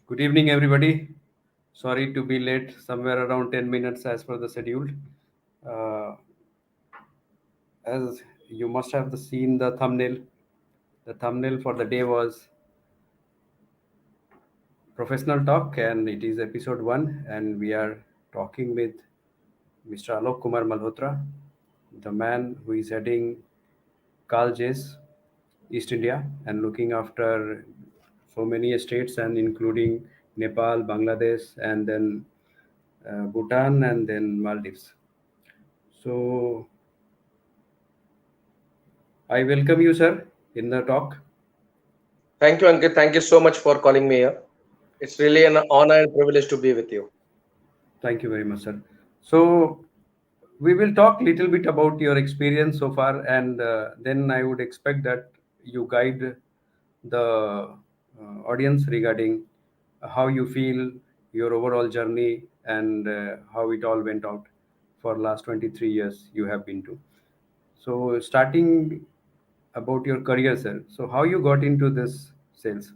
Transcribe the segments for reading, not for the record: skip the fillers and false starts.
Good evening, everybody. Sorry to be late, somewhere around 10 minutes as per the schedule. Uh, as you must have seen the thumbnail for the day was Professional Talk, and it is episode 1. And we are talking with Mr. Alok Kumar Malhotra, the man who is heading Jays, East India, and looking after so many states, and including Nepal, Bangladesh, and then Bhutan, and then Maldives. So I welcome you, sir, in the talk. Thank you, Ankit. Thank you so much for calling me here. It's really an honor and privilege to be with you. Thank you very much, sir. So we will talk little bit about your experience so far, and then I would expect that you guide the audience regarding how you feel your overall journey and how it all went out for last 23 years you have been to. So starting about your career, sir. So how you got into this sales?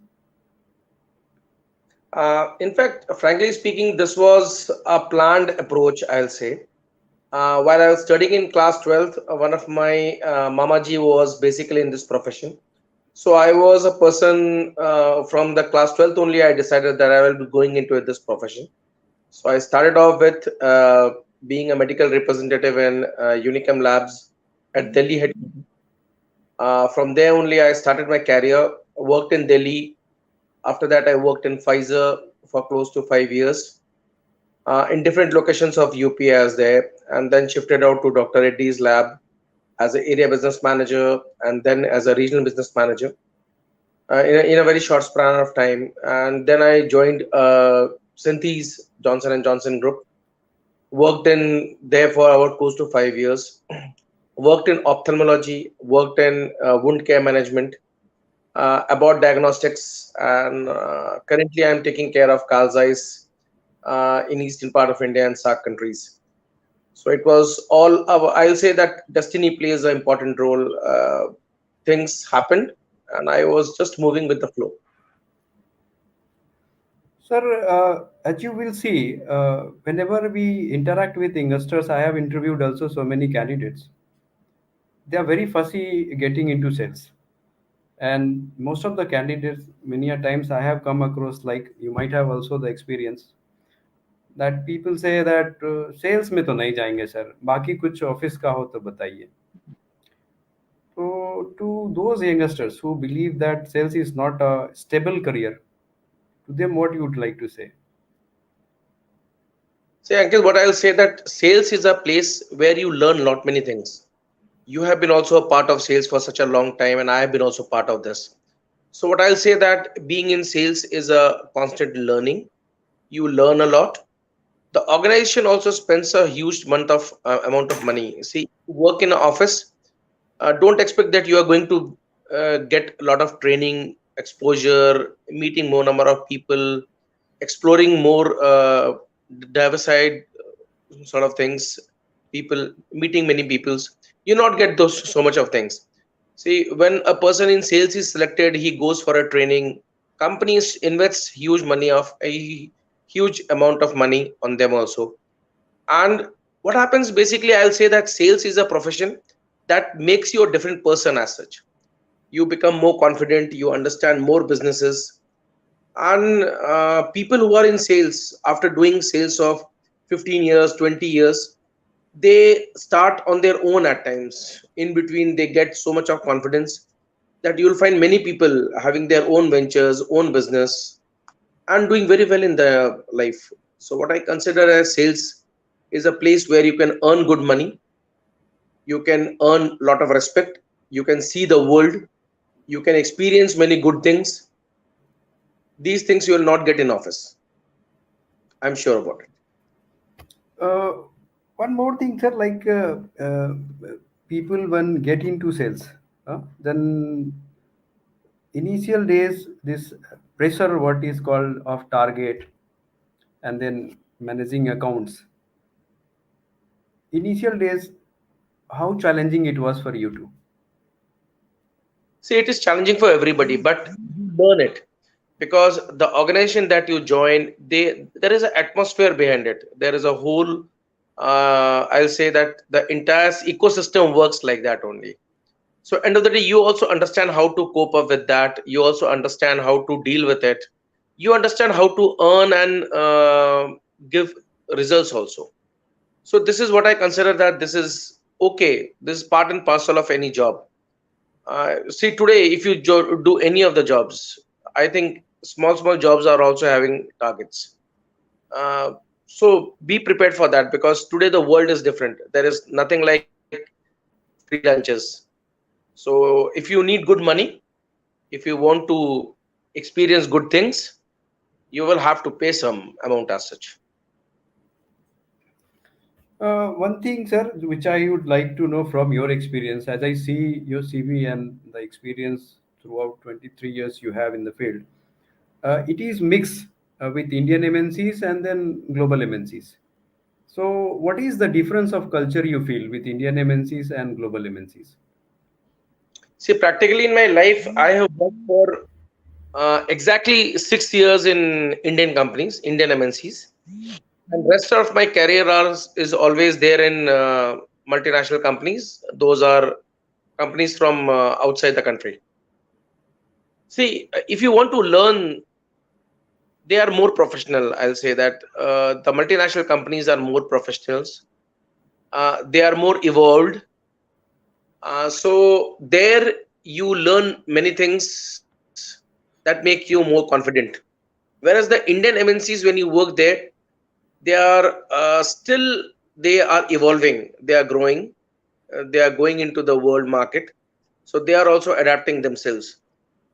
In fact, frankly speaking, this was a planned approach, I'll say. While I was studying in class 12th, one of my mamaji was basically in this profession. So I was a person from the class 12th only. I decided that I will be going into this profession. So I started off with being a medical representative in Unichem Labs at Delhi headquarters. From there only, I started my career. Worked in Delhi. After that, I worked in Pfizer for close to 5 years in different locations of UP as there, and then shifted out to Dr. Reddy's lab as an area business manager, and then as a regional business manager in a very short span of time. And then I joined Synthes Johnson and Johnson Group. Worked in there for about close to 5 years. Worked in ophthalmology. Worked in wound care management, about diagnostics, and currently I'm taking care of Carl Zeiss in eastern part of India and SAARC countries. So it was all. I'll say that destiny plays an important role. Things happened, and I was just moving with the flow. Sir, as you will see, whenever we interact with investors, I have interviewed also so many candidates. They are very fussy getting into sales. And most of the candidates, many a times I have come across, like you might have also the experience, that people say that sales में तो नहीं जाएंगे sir, बाकी कुछ office का हो तो बताइए. So to those youngsters who believe that sales is not a stable career, to them what you would like to say? See, Ankit, what I'll say that sales is a place where you learn lot many things. You have been also a part of sales for such a long time, and I have been also part of this. So what I'll say that being in sales is a constant learning. You learn a lot. The organization also spends a huge amount of money. See, work in an office, don't expect that you are going to get a lot of training, exposure, meeting more number of people, exploring more diversified sort of things, people, meeting many peoples. You not get those so much of things. See, when a person in sales is selected, he goes for a training. Companies invest huge money of a huge amount of money on them also. And what happens basically, I'll say that sales is a profession that makes you a different person as such. You become more confident, you understand more businesses, and people who are in sales after doing sales of 15 years, 20 years, they start on their own at times. In between, they get so much of confidence that you'll find many people having their own ventures, own business, and doing very well in their life. So what I consider as sales is a place where you can earn good money, you can earn a lot of respect, you can see the world, you can experience many good things. These things you will not get in office. I'm sure about it. Uh, One more thing, sir, like people when get into sales, then initial days, this pressure, what is called of target, and then managing accounts. Initial days, how challenging it was for you to. See, it is challenging for everybody, but you learn it. because the organization that you join, there is an atmosphere behind it. There is a whole, I'll say that the entire ecosystem works like that only. So end of the day, you also understand how to cope up with that. You also understand how to deal with it. You understand how to earn and give results also. So this is what I consider, that this is okay. This is part and parcel of any job. See, today, if you do any of the jobs, I think small jobs are also having targets. Uh, so be prepared for that, because today the world is different. There is nothing like free lunches. So if you need good money, if you want to experience good things, you will have to pay some amount as such. One thing, sir, which I would like to know from your experience, as I see your CV and the experience throughout 23 years you have in the field, it is mixed with Indian MNCs and then global MNCs. So, what is the difference of culture you feel with Indian MNCs and global MNCs? See, practically in my life, I have worked for exactly 6 years in Indian companies, Indian MNCs, and rest of my career is always there in multinational companies. Those are companies from outside the country. See, if you want to learn, they are more professional. I'll say that the multinational companies are more professionals. They are more evolved. So there you learn many things that make you more confident. Whereas the Indian MNCs, when you work there, they are still, they are evolving, they are growing, they are going into the world market. So they are also adapting themselves.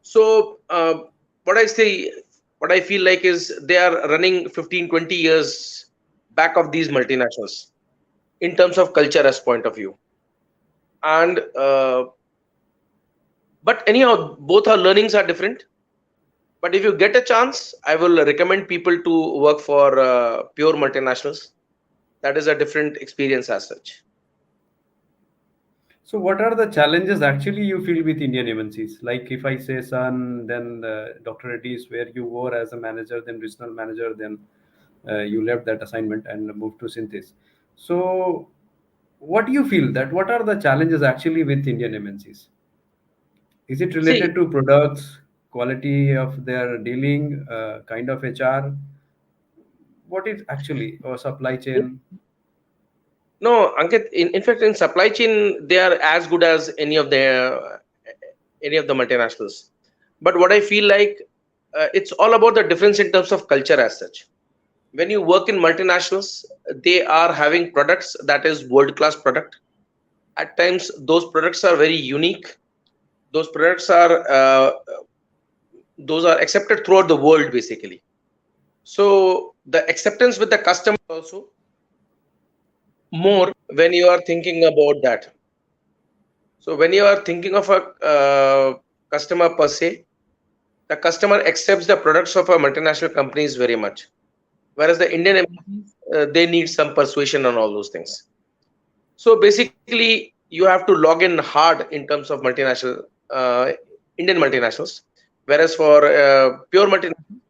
So what I say, what I feel like is they are running 15-20 years back of these multinationals in terms of culture as point of view. And but anyhow, both our learnings are different. But if you get a chance, I will recommend people to work for pure multinationals. That is a different experience as such. So, what are the challenges actually you feel with Indian MNCs? Like if I say Sun, then Dr. Reddy's, where you were as a manager, then regional manager, then you left that assignment and moved to Synthes. So, what do you feel that what are the challenges actually with Indian MNCs? Is it See, related to products, quality of their dealing, kind of HR? What is actually or supply chain? no, Ankit. In fact, in supply chain, they are as good as any of the multinationals. But what I feel like, it's all about the difference in terms of culture as such. When you work in multinationals, they are having products that is world class product. At times, those products are very unique. Those products are those are accepted throughout the world basically. So the acceptance with the customer also more when you are thinking about that. So when you are thinking of a customer per se, the customer accepts the products of a multinational companies very much. Whereas the Indian MNCs, they need some persuasion on all those things. So basically, you have to log in hard in terms of multinational Indian multinationals. Whereas for pure multinationals,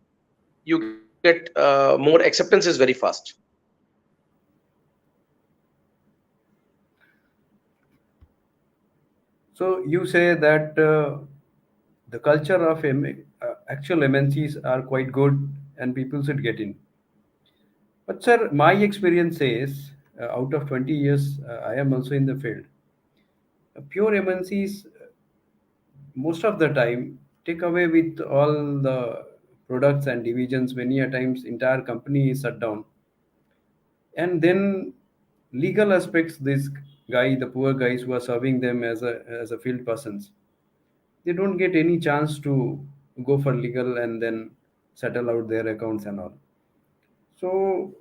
you get more acceptance is very fast. So you say that the culture of actual MNCs are quite good and people should get in. But sir, my experience says out of 20 years, I am also in the field. Pure MNCs most of the time take away with all the products and divisions. Many a times, entire company is shut down, and then legal aspects. This guy, the poor guys who are serving them as a field persons, they don't get any chance to go for legal and then settle out their accounts and all. So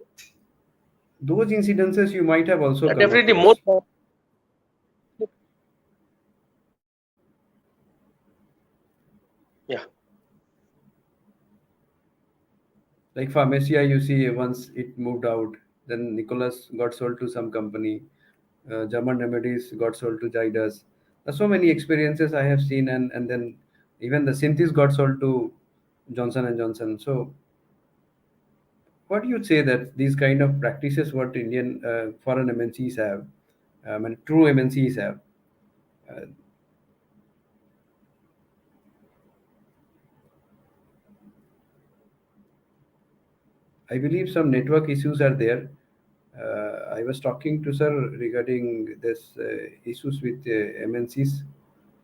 those incidences you might have also come Definitely more. across. Yeah. Like Pharmacia, you see, once it moved out, then Nicholas got sold to some company. German Remedies got sold to Zydus. There's so many experiences I have seen, and then even the Synthes got sold to. Johnson and Johnson. So, what do you say that these kind of practices what Indian foreign MNCs have, I mean, true MNCs have, uh, I believe some network issues are there. I was talking to sir regarding this issues with MNCs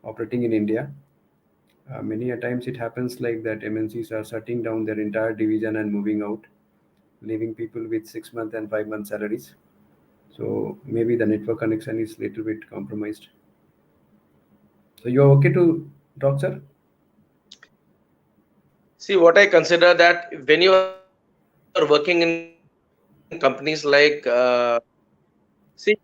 operating in India. Many a times it happens like that MNCs are shutting down their entire division and moving out, leaving people with 6 month and 5 month salaries. So maybe the network connection is little bit compromised. So you are okay to talk, sir? See, what I consider that when you are working in companies like, see,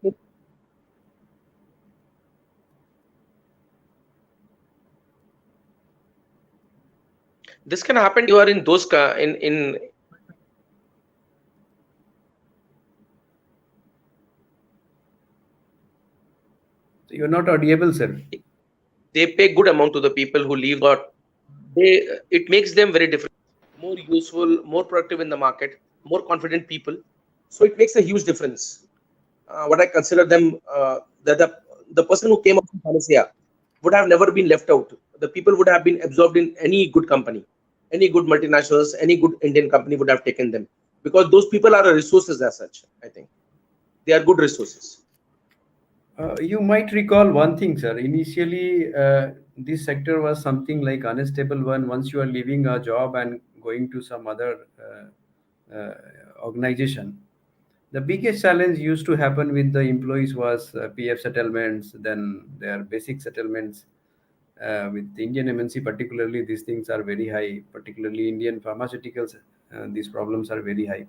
this can happen you are in those in You're not audible, sir. they pay good amount to the people who leave, or they it makes them very different, more useful, more productive in the market, more confident people. So it makes a huge difference. What I consider them, that the person who came up from Panacea would have never been left out. The people would have been absorbed in any good company, any good multinationals, any good Indian company would have taken them, because those people are resources as such. I think they are good resources. You might recall one thing, sir. Initially, this sector was something like unstable one. Once you are leaving a job and going to some other organization, the biggest challenge used to happen with the employees was PF settlements, then their basic settlements. With the Indian MNC, particularly, these things are very high. Particularly Indian pharmaceuticals, these problems are very high.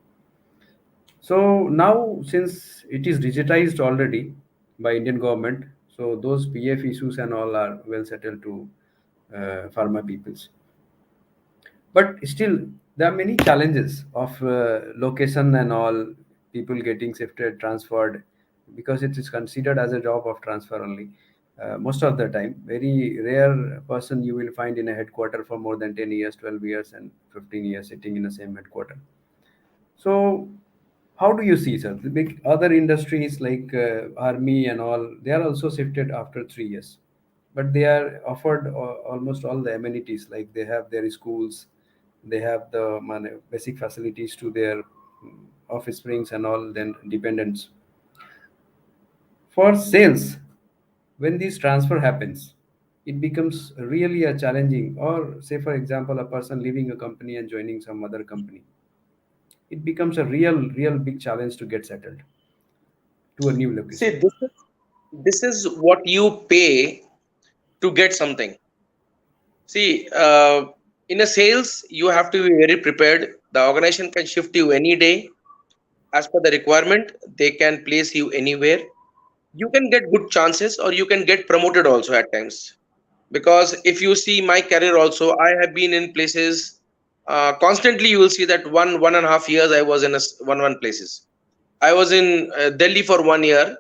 So now, since it is digitized already by Indian government, so those PF issues and all are well settled to pharma peoples. But still, there are many challenges of location and all, people getting shifted, transferred, because it is considered as a job of transfer only. Most of the time, very rare person you will find in a headquarter for more than 10 years, 12 years, and 15 years sitting in the same headquarter. So, how do you see, sir? The big other industries like army and all, they are also shifted after 3 years, but they are offered almost all the amenities. Like they have their schools, they have the basic facilities to their office springs and all. Then dependents for sales, when this transfer happens, it becomes really a challenging. Or say, for example, a person leaving a company and joining some other company, it becomes a real big challenge to get settled to a new See, location. this is what you pay to get something. See, in a sales, you have to be very prepared. The organization can shift you any day as per the requirement. They can place you anywhere. You can get good chances, or you can get promoted also at times. Because if you see my career also, I have been in places constantly. You will see that 1.5 years I was in one places. I was in Delhi for 1 year.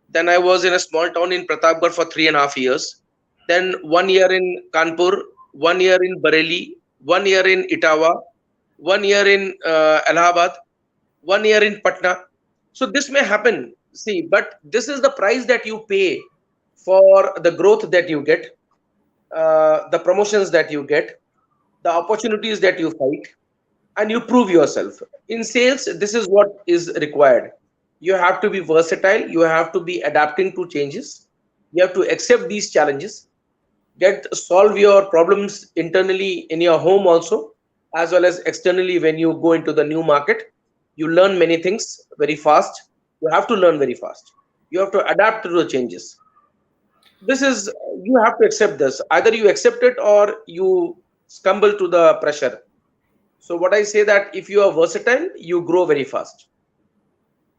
Then I was in a small town in Pratapgarh for 3.5 years. Then 1 year in Kanpur, 1 year in Bareilly, 1 year in Itawa, 1 year in Allahabad, 1 year in Patna. So this may happen. See, but this is the price that you pay for the growth that you get, the promotions that you get, the opportunities that you fight, and you prove yourself. In sales, this is what is required. You have to be versatile, you have to be adapting to changes, you have to accept these challenges, get solve your problems internally in your home also, as well as externally. When you go into the new market, you learn many things very fast. You have to learn very fast. You have to adapt to the changes. This is, you have to accept this. Either you accept it or you stumble to the pressure. So what I say, that if you are versatile, you grow very fast.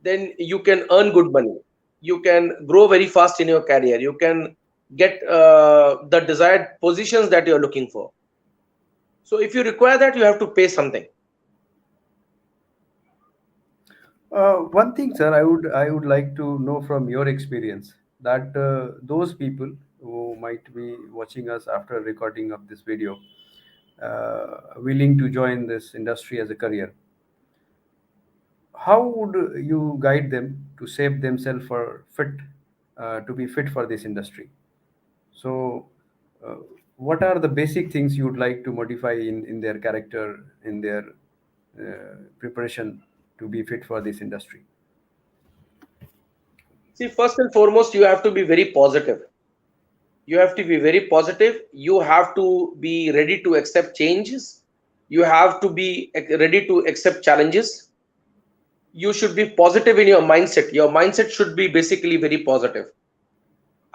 Then you can earn good money. You can grow very fast in your career. You can get the desired positions that you are looking for. So if you require that, you have to pay something. One thing, sir, I would like to know from your experience that those people who might be watching us after recording of this video, willing to join this industry as a career, how would you guide them to shape themselves for fit to be fit for this industry? So, uh, what are the basic things you would like to modify in their character, in their preparation to be fit for this industry? See, first and foremost, you have to be very positive. You have to be very positive. You have to be ready to accept changes. You have to be ready to accept challenges. You should be positive in your mindset. Your mindset should be basically very positive,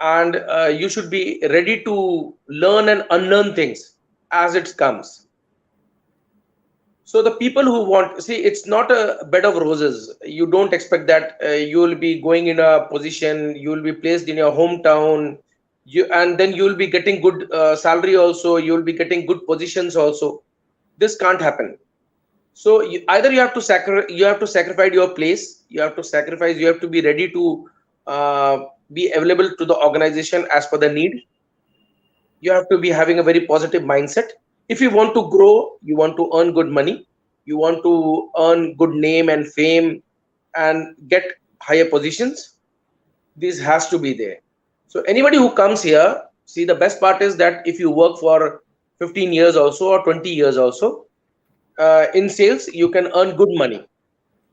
and you should be ready to learn and unlearn things as it comes. So the people who want, see, it's not a bed of roses. You don't expect that you will be going in a position, you will be placed in your hometown, and then you will be getting good salary also, you will be getting good positions also. This can't happen. So either you have to sacrifice your place, you have to sacrifice, you have to be ready to uh, be available to the organization as per the need. You have to be having a very positive mindset. If you want to grow, you want to earn good money, you want to earn good name and fame and get higher positions, this has to be there. So anybody who comes here, see, the best part is that if you work for 15 years also or 20 years also, in sales you can earn good money.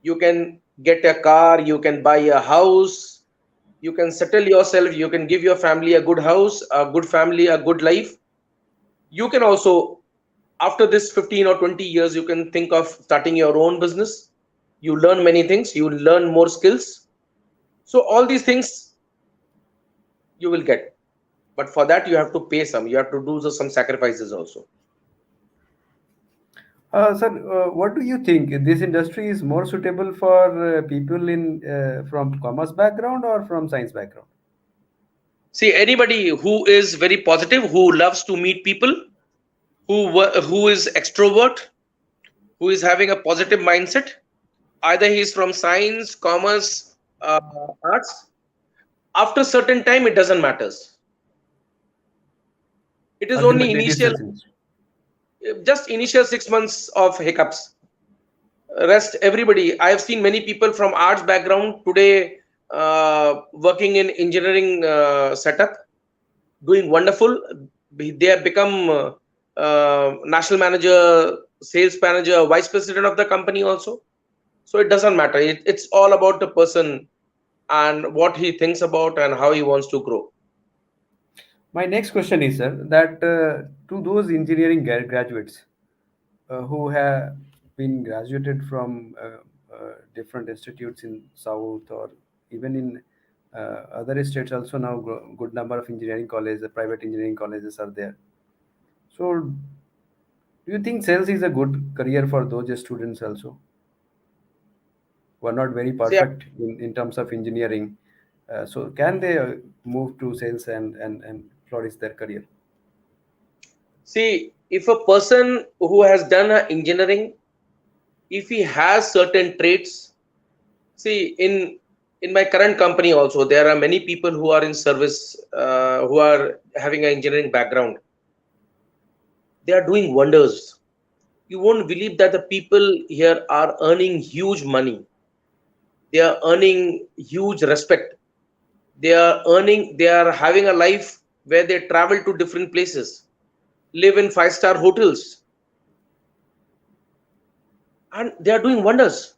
You can get a car, you can buy a house, you can settle yourself, you can give your family a good house, a good family, a good life. You can also, after this 15 or 20 years, you can think of starting your own business. You learn many things, you learn more skills. So all these things you will get, but for that you have to pay some, you have to do some sacrifices also. Sir, what do you think? This industry is more suitable for people in from commerce background or from science background? See, anybody who is very positive, who loves to meet people, who is extrovert, who is having a positive mindset, either he is from science, commerce, arts, after certain time it doesn't matters. It is only Ultimately, it is initial, sales industry. just initial 6 months of hiccups. Rest everybody, I have seen many people from arts background today working in engineering setup, doing wonderful. They have become national manager, sales manager, vice president of the company also. So it doesn't matter, it's all about the person and what he thinks about and how he wants to grow. My next question is, sir, that to those engineering graduates who have been graduated from different institutes in South or even in other states also now good number of engineering colleges, private engineering colleges are there. So, do you think sales is a good career for those students also who are not very See, perfect in terms of engineering? So, can they move to sales and flourish their career? see, if a person who has done a engineering, if he has certain traits, see, in my current company also, there are many people who are in service, who are having an engineering background. They are doing wonders. You won't believe that the people here are earning huge money. They are earning huge respect. They are having a life where they travel to different places, live in five-star hotels, and they are doing wonders.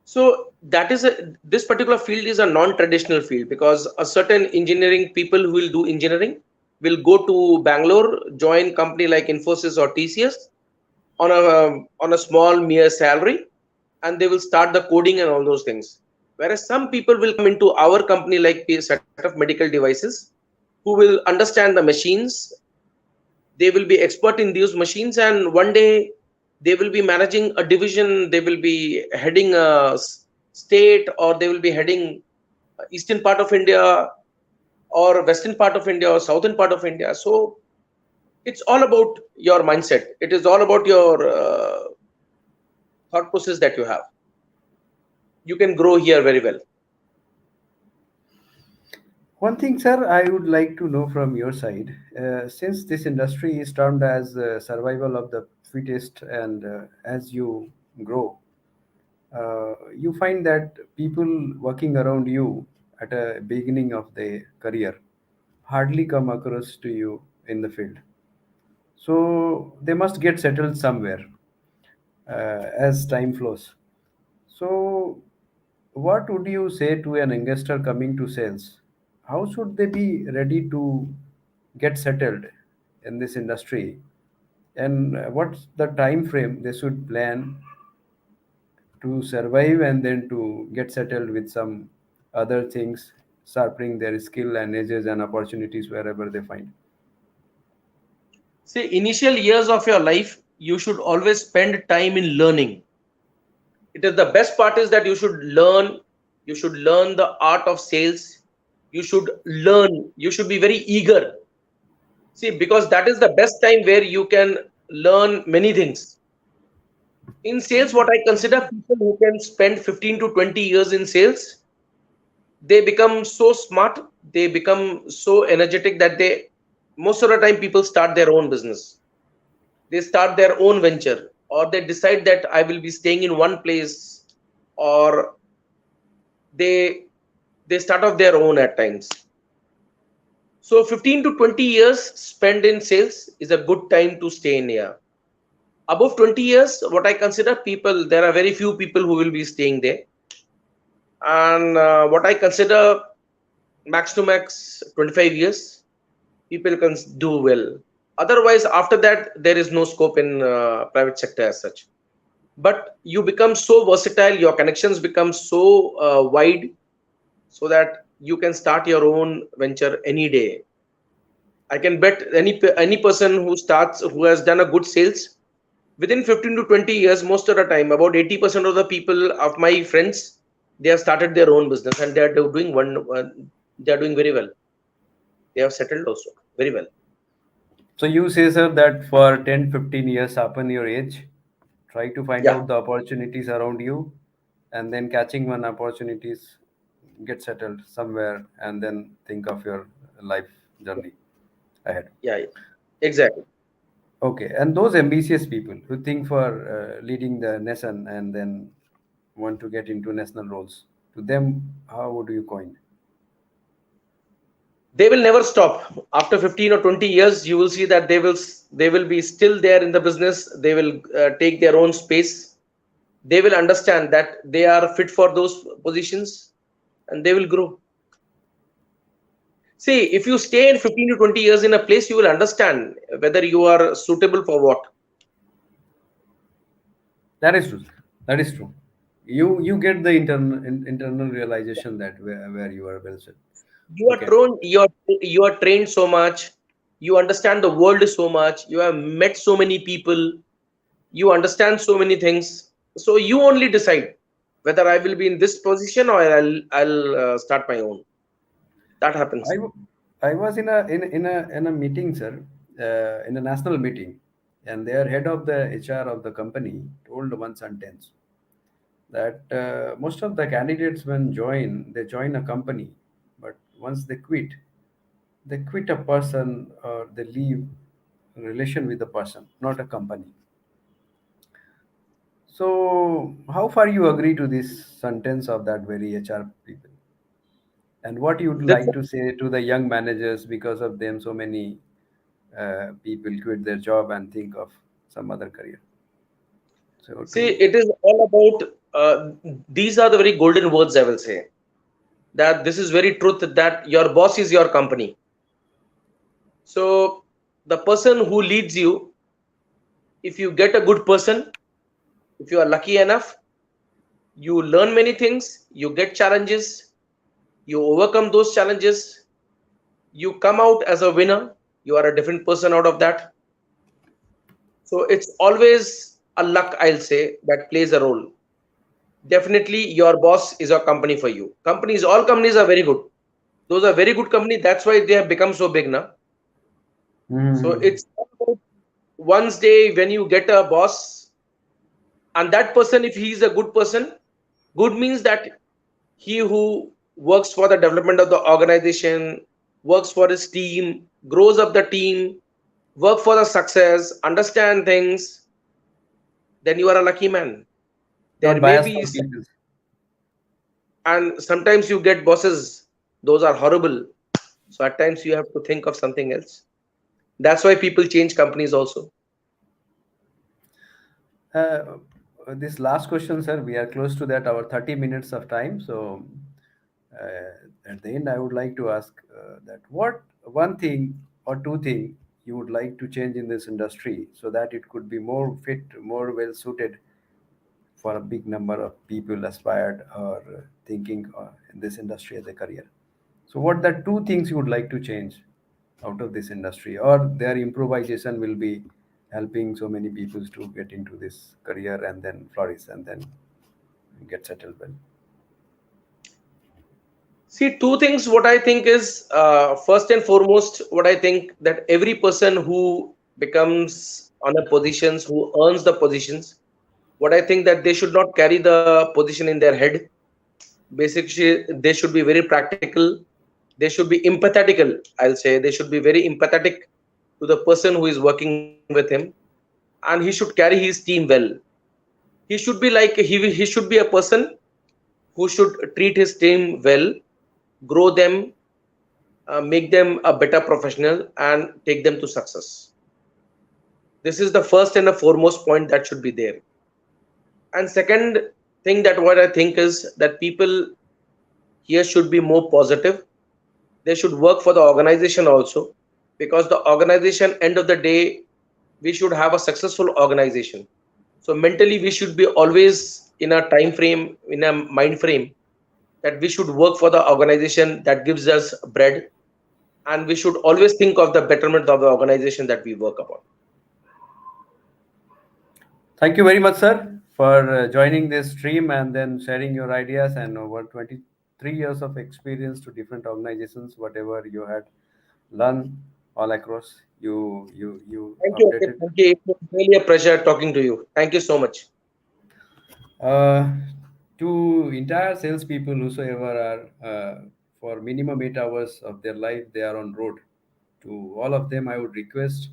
So that is this particular field is a non-traditional field, because a certain engineering people who will do engineering will go to Bangalore, join company like Infosys or TCS on a small mere salary, and they will start the coding and all those things. Whereas some people will come into our company like set of medical devices, who will understand the machines, they will be expert in these machines, and one day they will be managing a division, they will be heading a state, or they will be heading eastern part of India or western part of India or southern part of India. So it's all about your mindset, it is all about your thought process that you have. You can grow here very well. One thing, sir, I would like to know from your side, since this industry is termed as survival of the fittest, and as you grow, you find that people working around you at a beginning of their career hardly come across to you in the field. So they must get settled somewhere as time flows. So, what would you say to an investor coming to sales? How should they be ready to get settled in this industry? And what's the time frame they should plan to survive and then to get settled with some other things, sharpening their skill and edges and opportunities wherever they find? See, initial years of your life, you should always spend time in learning. It is the best part is that you should learn the art of sales. You should be very eager. See, because that is the best time where you can learn many things. In sales, what I consider people who can spend 15 to 20 years in sales, they become so smart, they become so energetic that they, most of the time, people start their own business. They start their own venture, or they decide that I will be staying in one place, or they they start off their own at times. So 15 to 20 years spent in sales is a good time to stay in here. Above 20 years, what I consider people, there are very few people who will be staying there. And what I consider max to max 25 years, people can do well. Otherwise, after that, there is no scope in private sector as such. But you become so versatile, your connections become so wide, so that you can start your own venture any day. I can bet any person who has done a good sales within 15 to 20 years, most of the time, about 80% of the people of my friends, they have started their own business and they are doing very well. They have settled also very well. So you say, sir, that for 10, 15 years upon your age, try to find Yeah, out the opportunities around you, and then catching one opportunities, get settled somewhere, and then think of your life journey ahead. yeah, yeah. Exactly. Okay, and those ambitious people who think for leading the nation and then want to get into national roles, to them, how would you coin? They will never stop. After 15 or 20 years, you will see that they will be still there in the business. They will take their own space. They will understand that they are fit for those positions, and they will grow. See, if you stay in 15 to 20 years in a place, you will understand whether you are suitable for what. That is true. That is true. You get the internal realization that where you are well set. You are Okay. trained, you are trained so much. You understand the world so much. You have met so many people. You understand so many things. So you only decide whether I will be in this position or I'll start my own. That happens. I, w- I was in a meeting, sir, in a national meeting, and their head of the HR of the company told one sentence that most of the candidates when they join a company, but once they quit a person or they leave a relation with the person, not a company. So, how far you agree to this sentence of that very HR people? And what you would This, like to say to the young managers because of them, so many people quit their job and think of some other career. So, see, to it is all about these are the very golden words I will say. That this is very truth that your boss is your company. So the person who leads you, if you get a good person, if you are lucky enough, you learn many things, you get challenges, you overcome those challenges, you come out as a winner, you are a different person out of that. So it's always a luck, I'll say, that plays a role. Definitely your boss is a company for you. All companies are very good. Those are very good company. That's why they have become so big now. So Mhm. it's all about once day when you get a boss, and that person, if he is a good person, good means that he who works for the development of the organization, works for his team, grows up the team, work for the success, understand things, then you are a lucky man. There Not may bias be, for people. and sometimes you get bosses, those are horrible. So at times you have to think of something else. That's why people change companies also. Uh, this last question, sir, we are close to that, our 30 minutes of time. So, at the end, I would like to ask that what one thing or two thing you would like to change in this industry so that it could be more fit, more well suited for a big number of people aspired or thinking in this industry as a career. So, what the two things you would like to change out of this industry, or their improvisation will be helping so many people to get into this career and then flourish and then get settled well. See, two things what I think is first and foremost, what I think that every person who becomes on a positions, who earns the positions, what I think that they should not carry the position in their head. Basically, they should be very practical. They should be empathetical. I'll say they should be very empathetic to the person who is working with him, and he should carry his team well. He should be like he should be a person who should treat his team well, grow them, make them a better professional, and take them to success. This is the first and the foremost point that should be there. And second thing that what I think is that people here should be more positive. They should work for the organization also, because the organization end of the day, we should have a successful organization. So mentally we should be always in a time frame, in a mind frame, that we should work for the organization that gives us bread, and we should always think of the betterment of the organization that we work upon. Thank you very much, sir, for joining this stream and then sharing your ideas and over 23 years of experience to different organizations, whatever you had learned all across, you Thank you, Ankit. updated. Thank you. It was really a pleasure talking to you. Thank you so much. Uh, to entire salespeople whosoever are for minimum 8 hours of their life they are on road. To all of them, I would request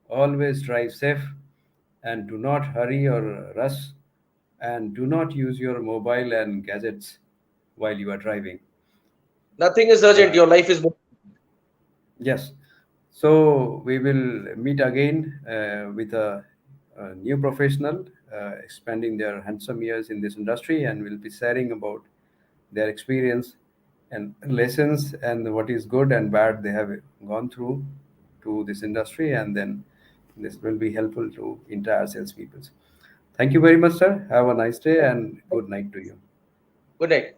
always drive safe and do not hurry or rush and do not use your mobile and gadgets while you are driving. Nothing is urgent. Uh, Your life is more. yes. So we will meet again with a new professional expanding their handsome years in this industry and will be sharing about their experience and lessons and what is good and bad they have gone through to this industry, and then this will be helpful to entire salespeople. Thank you very much, sir. Have a nice day and good night to you. Good night.